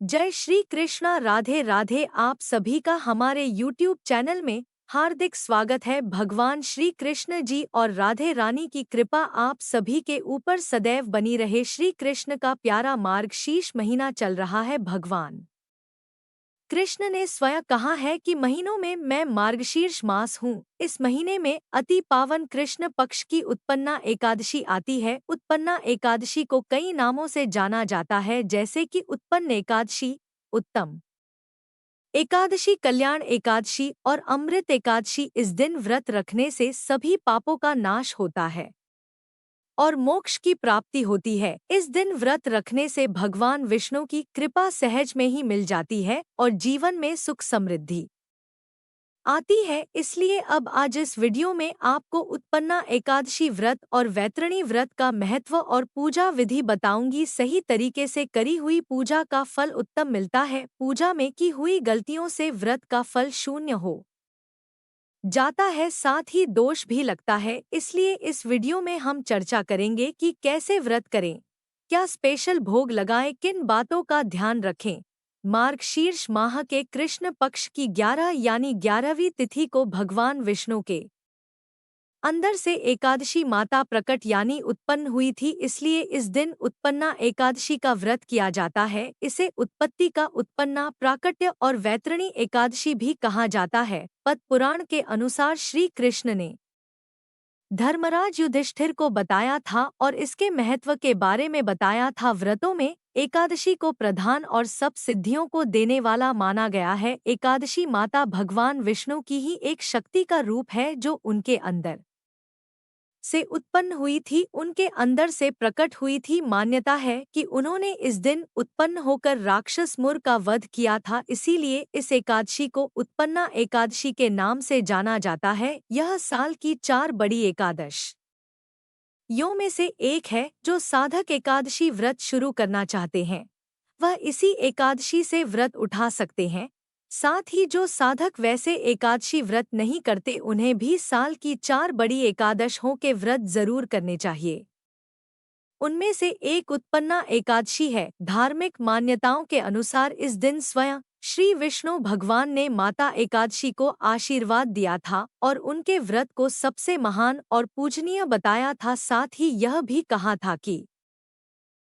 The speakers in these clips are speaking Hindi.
जय श्री कृष्णा। राधे राधे। आप सभी का हमारे YouTube चैनल में हार्दिक स्वागत है। भगवान श्री कृष्ण जी और राधे रानी की कृपा आप सभी के ऊपर सदैव बनी रहे। श्री कृष्ण का प्यारा मार्गशीर्ष महीना चल रहा है। भगवान कृष्ण ने स्वयं कहा है कि महीनों में मैं मार्गशीर्ष मास हूँ। इस महीने में अति पावन कृष्ण पक्ष की उत्पन्ना एकादशी आती है। उत्पन्ना एकादशी को कई नामों से जाना जाता है, जैसे कि उत्पन्न एकादशी, उत्तम एकादशी, कल्याण एकादशी और अमृत एकादशी। इस दिन व्रत रखने से सभी पापों का नाश होता है और मोक्ष की प्राप्ति होती है। इस दिन व्रत रखने से भगवान विष्णु की कृपा सहज में ही मिल जाती है और जीवन में सुख समृद्धि आती है। इसलिए अब आज इस वीडियो में आपको उत्पन्ना एकादशी व्रत और वैतरणी व्रत का महत्व और पूजा विधि बताऊंगी। सही तरीके से करी हुई पूजा का फल उत्तम मिलता है। पूजा में की हुई गलतियों से व्रत का फल शून्य हो जाता है, साथ ही दोष भी लगता है। इसलिए इस वीडियो में हम चर्चा करेंगे कि कैसे व्रत करें, क्या स्पेशल भोग लगाएं, किन बातों का ध्यान रखें। मार्गशीर्ष माह के कृष्ण पक्ष की 11 यानी 11वीं तिथि को भगवान विष्णु के अंदर से एकादशी माता प्रकट यानी उत्पन्न हुई थी। इसलिए इस दिन उत्पन्ना एकादशी का व्रत किया जाता है। इसे उत्पत्ति का उत्पन्ना, प्राकट्य और वैतरणी एकादशी भी कहा जाता है। पद्म पुराण के अनुसार श्री कृष्ण ने धर्मराज युधिष्ठिर को बताया था और इसके महत्व के बारे में बताया था। व्रतों में एकादशी को प्रधान और सब सिद्धियों को देने वाला माना गया है। एकादशी माता भगवान विष्णु की ही एक शक्ति का रूप है, जो उनके अंदर से उत्पन्न हुई थी, उनके अंदर से प्रकट हुई थी। मान्यता है कि उन्होंने इस दिन उत्पन्न होकर राक्षस मुर का वध किया था। इसीलिए इस एकादशी को उत्पन्ना एकादशी के नाम से जाना जाता है। यह साल की 4 बड़ी एकादश यों में से एक है। जो साधक एकादशी व्रत शुरू करना चाहते हैं वह इसी एकादशी से व्रत उठा सकते हैं। साथ ही जो साधक वैसे एकादशी व्रत नहीं करते उन्हें भी साल की 4 बड़ी एकादशों के व्रत जरूर करने चाहिए। उनमें से एक उत्पन्ना एकादशी है। धार्मिक मान्यताओं के अनुसार इस दिन स्वयं श्री विष्णु भगवान ने माता एकादशी को आशीर्वाद दिया था और उनके व्रत को सबसे महान और पूजनीय बताया था। साथ ही यह भी कहा था कि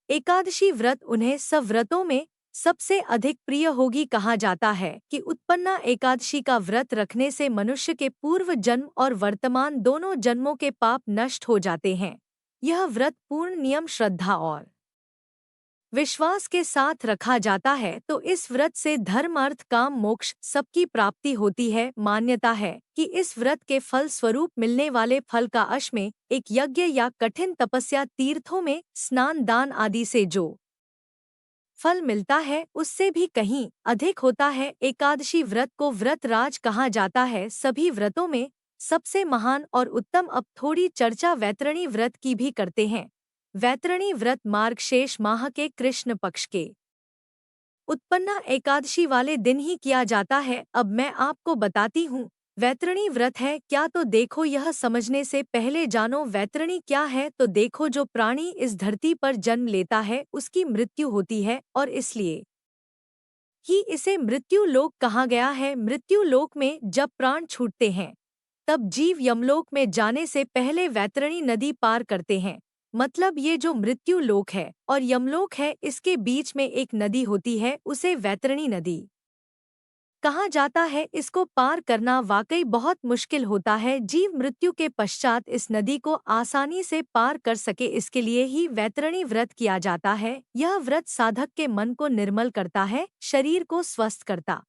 एकादशी व्रत उन्हें सब व्रतों में सबसे अधिक प्रिय होगी। कहा जाता है कि उत्पन्ना एकादशी का व्रत रखने से मनुष्य के पूर्व जन्म और वर्तमान दोनों जन्मों के पाप नष्ट हो जाते हैं। यह व्रत पूर्ण नियम, श्रद्धा और विश्वास के साथ रखा जाता है तो इस व्रत से धर्म, अर्थ, काम, मोक्ष सबकी प्राप्ति होती है। मान्यता है कि इस व्रत के फल स्वरूप मिलने वाले फल का अश्वमेध एक यज्ञ या कठिन तपस्या, तीर्थों में स्नान, दान आदि से जो फल मिलता है उससे भी कहीं अधिक होता है। एकादशी व्रत को व्रत राज कहा जाता है। सभी व्रतों में सबसे महान और उत्तम अब थोड़ी चर्चा वैतरणी व्रत की भी करते हैं। वैतरणी व्रत मार्गशीर्ष माह के कृष्ण पक्ष के उत्पन्ना एकादशी वाले दिन ही किया जाता है। अब मैं आपको बताती हूँ वैतरणी व्रत है क्या। तो देखो, यह समझने से पहले जानो वैतरणी क्या है। तो देखो, जो प्राणी इस धरती पर जन्म लेता है उसकी मृत्यु होती है और इसलिए ही इसे मृत्यु लोक कहा गया है। मृत्यु लोक में जब प्राण छूटते हैं तब जीव यमलोक में जाने से पहले वैतरणी नदी पार करते हैं। मतलब ये जो मृत्यु लोक है और यमलोक है, इसके बीच में एक नदी होती है, उसे वैतरणी नदी कहा जाता है। इसको पार करना वाकई बहुत मुश्किल होता है। जीव मृत्यु के पश्चात इस नदी को आसानी से पार कर सके, इसके लिए ही वैतरणी व्रत किया जाता है। यह व्रत साधक के मन को निर्मल करता है, शरीर को स्वस्थ करता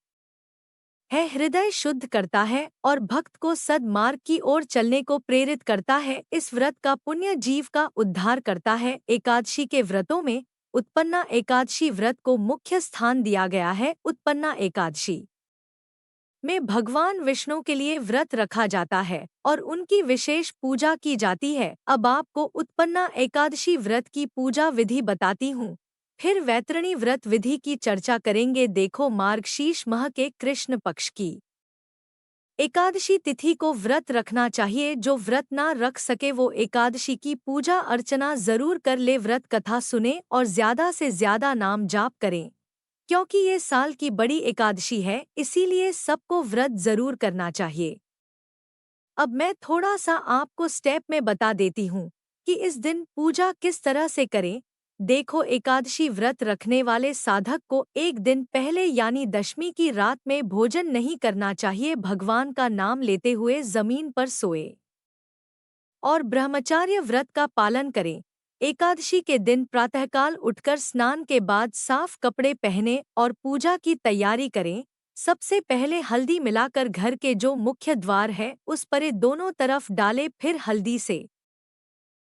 है, हृदय शुद्ध करता है और भक्त को सद्मार्ग की ओर चलने को प्रेरित करता है। इस व्रत का पुण्य जीव का उद्धार करता है। एकादशी के व्रतों में उत्पन्ना एकादशी व्रत को मुख्य स्थान दिया गया है। उत्पन्ना एकादशी में भगवान विष्णु के लिए व्रत रखा जाता है और उनकी विशेष पूजा की जाती है। अब आपको उत्पन्ना एकादशी व्रत की पूजा विधि बताती हूँ, फिर वैतरणी व्रत विधि की चर्चा करेंगे। देखो, मार्गशीर्ष माह के कृष्ण पक्ष की एकादशी तिथि को व्रत रखना चाहिए। जो व्रत ना रख सके वो एकादशी की पूजा अर्चना जरूर कर ले, व्रत कथा सुने और ज्यादा से ज्यादा नाम जाप करें, क्योंकि ये साल की बड़ी एकादशी है, इसीलिए सबको व्रत जरूर करना चाहिए। अब मैं थोड़ा सा आपको स्टेप में बता देती हूँ कि इस दिन पूजा किस तरह से करें। देखो, एकादशी व्रत रखने वाले साधक को एक दिन पहले यानी दशमी की रात में भोजन नहीं करना चाहिए। भगवान का नाम लेते हुए जमीन पर सोए और ब्रह्मचार्य व्रत का पालन करें। एकादशी के दिन प्रातःकाल उठकर स्नान के बाद साफ कपड़े पहने और पूजा की तैयारी करें। सबसे पहले हल्दी मिलाकर घर के जो मुख्य द्वार है उस पर दोनों तरफ डालें, फिर हल्दी से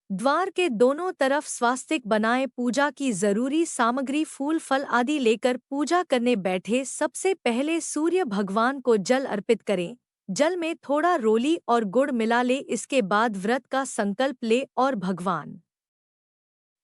द्वार के दोनों तरफ स्वास्तिक बनाएं। पूजा की जरूरी सामग्री फूल फल आदि लेकर पूजा करने बैठे। सबसे पहले सूर्य भगवान को जल अर्पित करें। जल में थोड़ा रोली और गुड़ मिला ले। इसके बाद व्रत का संकल्प ले और भगवान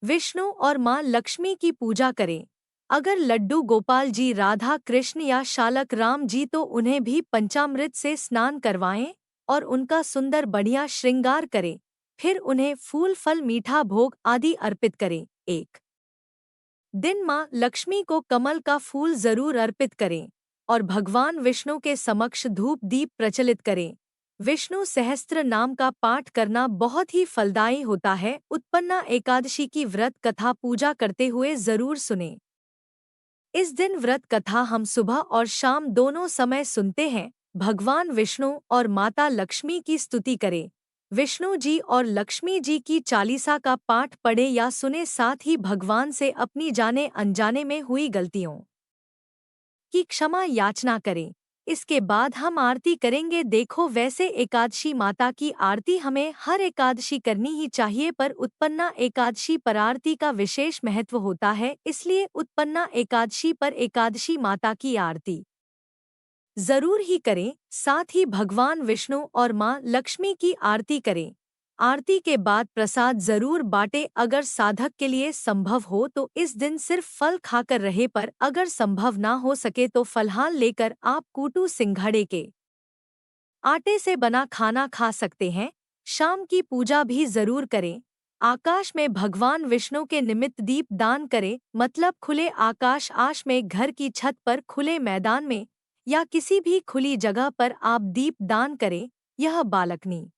विष्णु और मां लक्ष्मी की पूजा करें। अगर लड्डू गोपाल जी, राधा कृष्ण या शालक राम जी तो उन्हें भी पंचामृत से स्नान करवाएं और उनका सुंदर बढ़िया श्रृंगार करें। फिर उन्हें फूल फल मीठा भोग आदि अर्पित करें। एक दिन मां लक्ष्मी को कमल का फूल जरूर अर्पित करें और भगवान विष्णु के समक्ष धूप दीप प्रचलित करें। विष्णु सहस्त्र नाम का पाठ करना बहुत ही फलदायी होता है। उत्पन्ना एकादशी की व्रत कथा पूजा करते हुए जरूर सुनें। इस दिन व्रत कथा हम सुबह और शाम दोनों समय सुनते हैं। भगवान विष्णु और माता लक्ष्मी की स्तुति करें। विष्णु जी और लक्ष्मी जी की चालीसा का पाठ पढ़े या सुने। साथ ही भगवान से अपनी जाने अनजाने में हुई गलतियों की क्षमा याचना करें। इसके बाद हम आरती करेंगे। देखो, वैसे एकादशी माता की आरती हमें हर एकादशी करनी ही चाहिए, पर उत्पन्ना एकादशी पर आरती का विशेष महत्व होता है। इसलिए उत्पन्ना एकादशी पर एकादशी माता की आरती जरूर ही करें। साथ ही भगवान विष्णु और मां लक्ष्मी की आरती करें। आरती के बाद प्रसाद जरूर बांटे। अगर साधक के लिए संभव हो तो इस दिन सिर्फ फल खाकर रहे, पर अगर संभव ना हो सके तो फलहार लेकर आप कूटू सिंघाड़े के आटे से बना खाना खा सकते हैं। शाम की पूजा भी जरूर करें। आकाश में भगवान विष्णु के निमित्त दीप दान करें, मतलब खुले आकाश आश में, घर की छत पर, खुले मैदान में या किसी भी खुली जगह पर आप दीप दान करें। यह बालकनी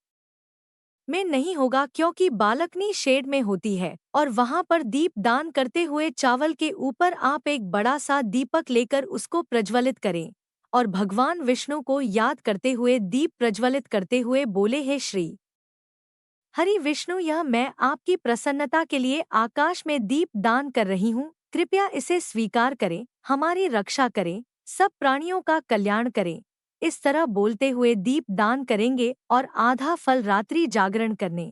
में नहीं होगा, क्योंकि बालकनी शेड में होती है और वहां पर दीप दान करते हुए चावल के ऊपर आप एक बड़ा सा दीपक लेकर उसको प्रज्वलित करें और भगवान विष्णु को याद करते हुए दीप प्रज्वलित करते हुए बोले, हे श्री हरि विष्णु, यह मैं आपकी प्रसन्नता के लिए आकाश में दीप दान कर रही हूँ। कृपया इसे स्वीकार करें, हमारी रक्षा करें, सब प्राणियों का कल्याण करें। इस तरह बोलते हुए दीप दान करेंगे और आधा फल रात्रि जागरण करने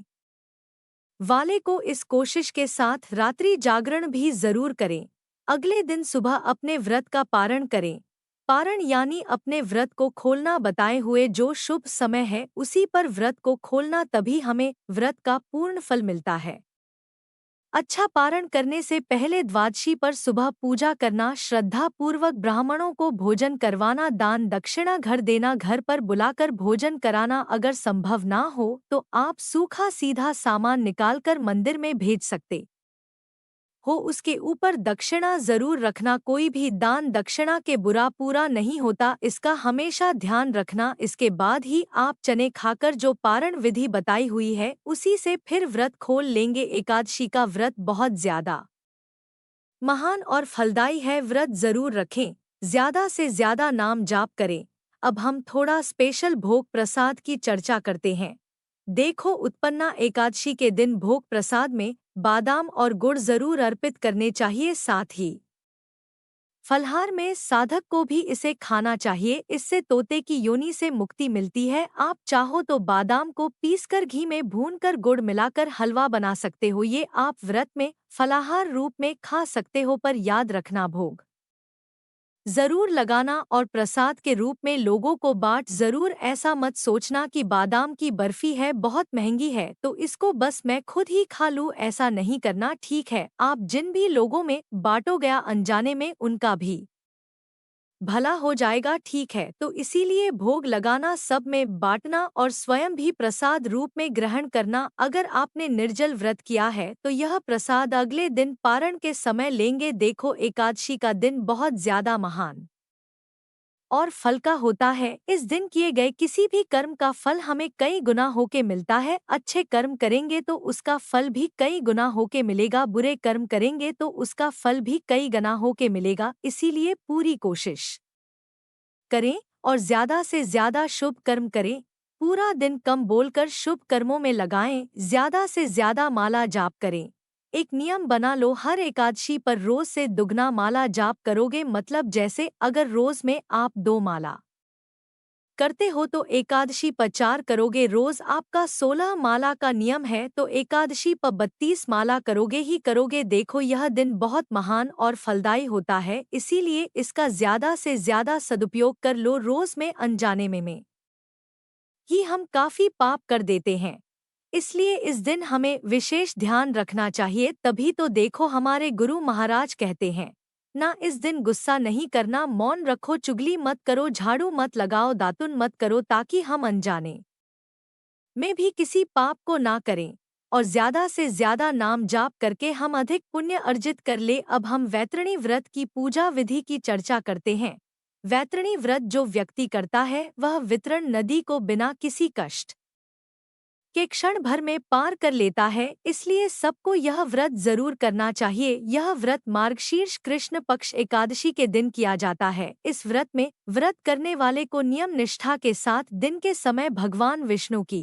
वाले को इस कोशिश के साथ रात्रि जागरण भी जरूर करें। अगले दिन सुबह अपने व्रत का पारण करें। पारण यानी अपने व्रत को खोलना बताए हुए जो शुभ समय है उसी पर व्रत को खोलना, तभी हमें व्रत का पूर्ण फल मिलता है। अच्छा, पारण करने से पहले द्वादशी पर सुबह पूजा करना, श्रद्धा पूर्वक ब्राह्मणों को भोजन करवाना, दान दक्षिणा घर देना, घर पर बुलाकर भोजन कराना। अगर संभव ना हो तो आप सूखा सीधा सामान निकालकर मंदिर में भेज सकते हो, उसके ऊपर दक्षिणा जरूर रखना। कोई भी दान दक्षिणा के बुरा पूरा नहीं होता, इसका हमेशा ध्यान रखना। इसके बाद ही आप चने खाकर जो पारण विधि बताई हुई है उसी से फिर व्रत खोल लेंगे। एकादशी का व्रत बहुत ज्यादा महान और फलदायी है, व्रत जरूर रखें, ज्यादा से ज्यादा नाम जाप करें। अब हम थोड़ा स्पेशल भोग प्रसाद की चर्चा करते हैं। देखो, उत्पन्ना एकादशी के दिन भोग प्रसाद में बादाम और गुड़ जरूर अर्पित करने चाहिए। साथ ही फलहार में साधक को भी इसे खाना चाहिए, इससे तोते की योनि से मुक्ति मिलती है। आप चाहो तो बादाम को पीसकर घी में भूनकर गुड़ मिलाकर हलवा बना सकते हो, ये आप व्रत में फलाहार रूप में खा सकते हो। पर याद रखना, भोग जरूर लगाना और प्रसाद के रूप में लोगों को बांट जरूर। ऐसा मत सोचना कि बादाम की बर्फी है, बहुत महंगी है, तो इसको बस मैं खुद ही खा लूं, ऐसा नहीं करना। ठीक है, आप जिन भी लोगों में बांटो गया अनजाने में, उनका भी भला हो जाएगा, ठीक है। तो इसीलिए भोग लगाना, सब में बांटना और स्वयं भी प्रसाद रूप में ग्रहण करना। अगर आपने निर्जल व्रत किया है तो यह प्रसाद अगले दिन पारण के समय लेंगे। देखो, एकादशी का दिन बहुत ज्यादा महान और फल का होता है। इस दिन किए गए किसी भी कर्म का फल हमें कई गुना होके मिलता है। अच्छे कर्म करेंगे तो उसका फल भी कई गुना होके मिलेगा, बुरे कर्म करेंगे तो उसका फल भी कई गुना होके मिलेगा। इसीलिए पूरी कोशिश करें और ज्यादा से ज्यादा शुभ कर्म करें। पूरा दिन कम बोलकर शुभ कर्मों में लगाएं। ज्यादा से ज्यादा माला जाप करें। एक नियम बना लो, हर एकादशी पर रोज से दुगना माला जाप करोगे। मतलब जैसे अगर रोज में आप 2 माला करते हो तो एकादशी पर 4 करोगे। रोज आपका 16 माला का नियम है तो एकादशी पर 32 माला करोगे ही करोगे। देखो, यह दिन बहुत महान और फलदायी होता है, इसीलिए इसका ज्यादा से ज्यादा सदुपयोग कर लो। रोज में अनजाने में ही हम काफी पाप कर देते हैं, इसलिए इस दिन हमें विशेष ध्यान रखना चाहिए। तभी तो देखो, हमारे गुरु महाराज कहते हैं ना, इस दिन गुस्सा नहीं करना, मौन रखो, चुगली मत करो, झाड़ू मत लगाओ, दातुन मत करो, ताकि हम अनजाने में भी किसी पाप को ना करें और ज्यादा से ज्यादा नाम जाप करके हम अधिक पुण्य अर्जित कर ले। अब हम वैतरणी व्रत की पूजा विधि की चर्चा करते हैं। वैतरणी व्रत जो व्यक्ति करता है वह वितरण नदी को बिना किसी कष्ट के क्षण भर में पार कर लेता है, इसलिए सबको यह व्रत जरूर करना चाहिए। यह व्रत मार्गशीर्ष कृष्ण पक्ष एकादशी के दिन किया जाता है। इस व्रत में व्रत करने वाले को नियम निष्ठा के साथ दिन के समय भगवान विष्णु की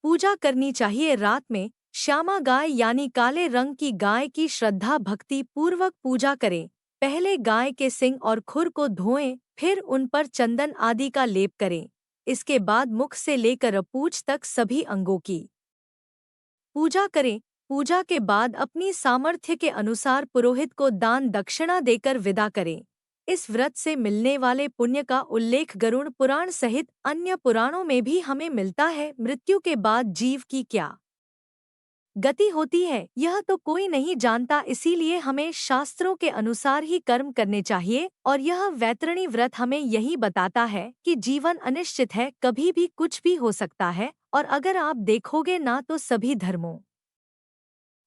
पूजा करनी चाहिए। रात में श्यामा गाय यानी काले रंग की गाय की श्रद्धा भक्ति पूर्वक पूजा करें। पहले गाय के सिंग और खुर को धोएं, फिर उन पर चंदन आदि का लेप करें। इसके बाद मुख से लेकर पूंछ तक सभी अंगों की पूजा करें। पूजा के बाद अपनी सामर्थ्य के अनुसार पुरोहित को दान दक्षिणा देकर विदा करें। इस व्रत से मिलने वाले पुण्य का उल्लेख गरुड़ पुराण सहित अन्य पुराणों में भी हमें मिलता है। मृत्यु के बाद जीव की क्या गति होती है यह तो कोई नहीं जानता, इसीलिए हमें शास्त्रों के अनुसार ही कर्म करने चाहिए। और यह वैतरणी व्रत हमें यही बताता है कि जीवन अनिश्चित है, कभी भी कुछ भी हो सकता है। और अगर आप देखोगे ना तो सभी धर्मों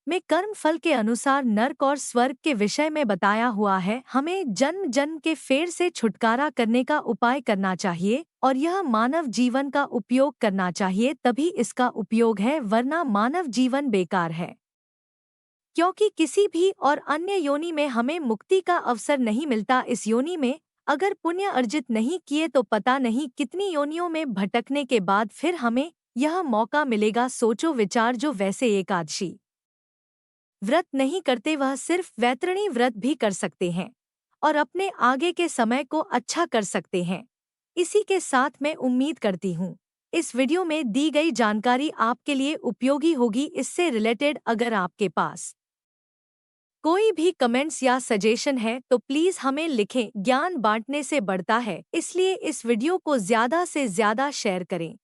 में कर्म फल के अनुसार नर्क और स्वर्ग के विषय में बताया हुआ है। हमें जन्म जन्म के फेर से छुटकारा करने का उपाय करना चाहिए और यह मानव जीवन का उपयोग करना चाहिए, तभी इसका उपयोग है, वरना मानव जीवन बेकार है। क्योंकि किसी भी और अन्य योनि में हमें मुक्ति का अवसर नहीं मिलता। इस योनि में अगर पुण्य अर्जित नहीं किए तो पता नहीं कितनी योनियों में भटकने के बाद फिर हमें यह मौका मिलेगा। सोचो विचार, जो वैसे एकादशी व्रत नहीं करते वह सिर्फ वैतरणी व्रत भी कर सकते हैं और अपने आगे के समय को अच्छा कर सकते हैं। इसी के साथ मैं उम्मीद करती हूँ इस वीडियो में दी गई जानकारी आपके लिए उपयोगी होगी। इससे रिलेटेड अगर आपके पास कोई भी कमेंट्स या सजेशन है तो प्लीज हमें लिखें। ज्ञान बांटने से बढ़ता है, इसलिए इस वीडियो को ज्यादा से ज्यादा शेयर करें।